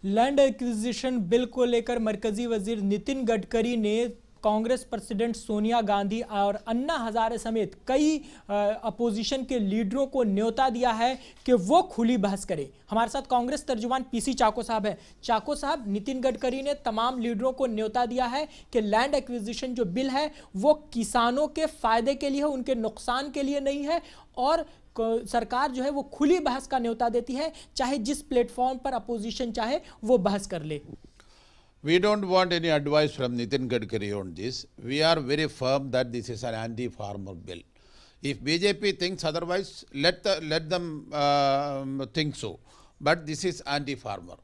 Land acquisition bill को लेकर मरकजी वजीर नितिन गडकरी ने कांग्रेस प्रेसिडेंट सोनिया गांधी और अन्ना हजारे समेत कई अपोजिशन के लीडरों को न्योता दिया है कि वो खुली बहस करें। हमारे साथ कांग्रेस तर्जुमान पीसी चाको साहब हैं। चाको साहब, नितिन गडकरी ने तमाम लीडरों को न्योता दिया है कि लैंड एक्विजिशन जो बिल है वो किसानों के फायदे के लिए है, उनके नुकसान के लिए नहीं है, और सरकार जो है वो खुली बहस का न्योता देती है, चाहे जिस प्लेटफॉर्म पर अपोजिशन चाहे वो बहस कर ले। We don't want any advice from Nitin Gadkari on this. We are very firm that this is an anti-farmer bill. If BJP thinks otherwise, let them think so. But this is anti-farmer.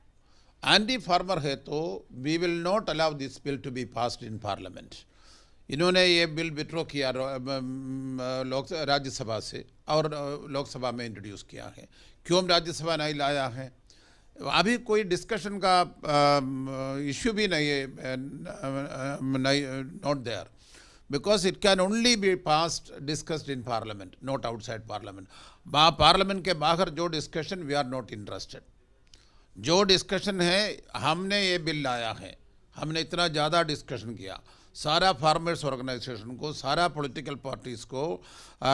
Anti-farmer है तो we will not allow this bill to be passed in Parliament. इन्होंने ये bill withdraw किया राज्यसभा से और लोकसभा में introduce किया है। क्यों राज्यसभा नहीं लाया है? अभी कोई डिस्कशन का इश्यू भी नहीं है, not there, because it can only be passed discussed in parliament, not outside parliament. Parliament के बाहर जो discussion, we are not interested. जो डिस्कशन है, हमने ये बिल लाया है, हमने इतना ज़्यादा डिस्कशन किया, सारा फार्मर्स ऑर्गेनाइजेशन को, सारा पॉलिटिकल पार्टीज़ को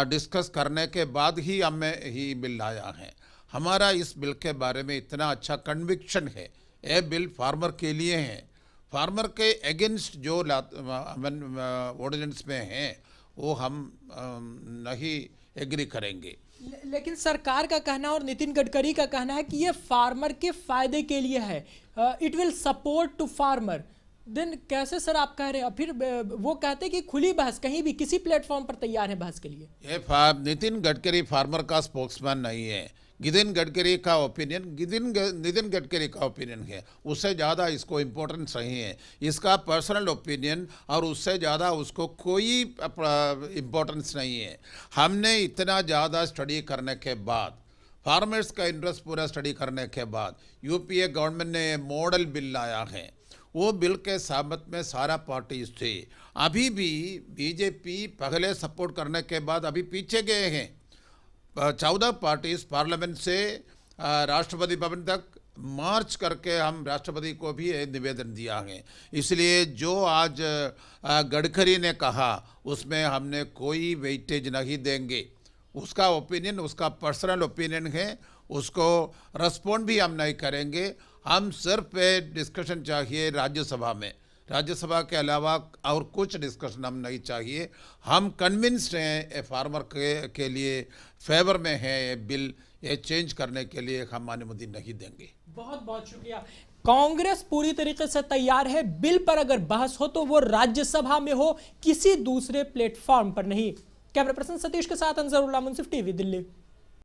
डिस्कस करने के बाद ही हमें ही बिल लाया है। हमारा इस बिल के बारे में इतना अच्छा कन्विक्शन है, ये बिल फार्मर के लिए है। फार्मर के अगेंस्ट जो ऑर्डिनेंस में हैं वो हम नहीं एग्री करेंगे। लेकिन सरकार का कहना और नितिन गडकरी का कहना है कि ये फार्मर के फायदे के लिए है, it will support to farmer. Then कैसे सर आप कह रहे हैं? फिर वो कहते हैं कि खुली बहस कहीं भी किसी प्लेटफॉर्म पर तैयार है बहस के लिए। ये नितिन गडकरी फार्मर का स्पोक्समैन नहीं है। नितिन गडकरी का ओपिनियन नितिन गडकरी का ओपिनियन है, उससे ज़्यादा इसको इम्पोर्टेंस नहीं है। इसका पर्सनल ओपिनियन और उससे ज़्यादा उसको कोई इम्पोर्टेंस नहीं है। हमने इतना ज़्यादा स्टडी करने के बाद, फार्मर्स का इंटरेस्ट पूरा स्टडी करने के बाद, यूपीए गवर्नमेंट ने मॉडल बिल लाया है। वो बिल के सामत में सारा पार्टीज थे। अभी भी बीजेपी पहले सपोर्ट करने के बाद अभी पीछे गए हैं। 14 पार्टीज पार्लियामेंट से राष्ट्रपति भवन तक मार्च करके हम राष्ट्रपति को भी निवेदन दिया है। इसलिए जो आज गडकरी ने कहा उसमें हमने कोई वेटेज नहीं देंगे। उसका ओपिनियन, उसका पर्सनल ओपिनियन है, उसको रिस्पॉन्ड भी हम नहीं करेंगे। हम सिर्फ डिस्कशन चाहिए राज्यसभा में, राज्यसभा के अलावा और कुछ डिस्कशन हम नहीं चाहिए। हम कन्विंस्ड हैं फार्मर के लिए फेवर में है ये बिल, ये चेंज करने के लिए हम अनुमति नहीं देंगे। बहुत बहुत शुक्रिया। कांग्रेस पूरी तरीके से तैयार है, बिल पर अगर बहस हो तो वो राज्यसभा में हो, किसी दूसरे प्लेटफॉर्म पर नहीं। कैमरा पर्सन सतीश के साथ अंजरुल्लाह, मुंसिफ टीवी, दिल्ली।